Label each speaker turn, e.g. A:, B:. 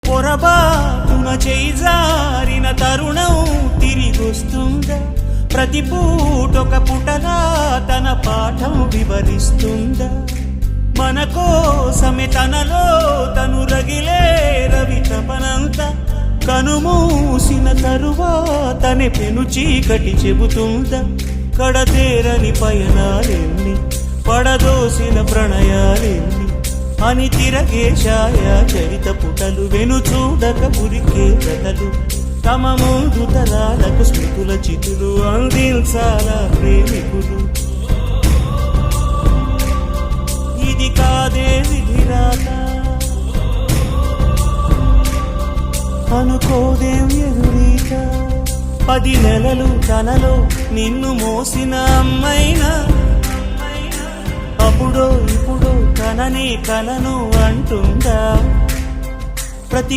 A: పొరబాటున చేజారిన తరుణం తిరిగొస్తుందా? ప్రతి పూటొక పుటలా తన పాఠం వివరిస్తుందా? మన కోసమే తనలో తను రగిలే రవి తపనంత కనుమూసిన తరువాతనే పెను చీకటి చెబుతుందా? కడతేరని పయనాలెన్ని, పడదోసిన ప్రణయాలెన్ని అని తిరగే ఛాయా చరిత పుటలు, వెను చూడక ఉరికే కథలు, తమ ముందు తరాలకు స్మృతుల చితులు అందించాలా ప్రేమికులు. ఇది కాదే విధిరాత, అనుకోదేం ఎదురీత. 10 నెలలు తనలో నిన్ను మోసిన అమ్మైనా, అప్పుడో ఇప్పుడో తనని కలను అంటుందా? ప్రతి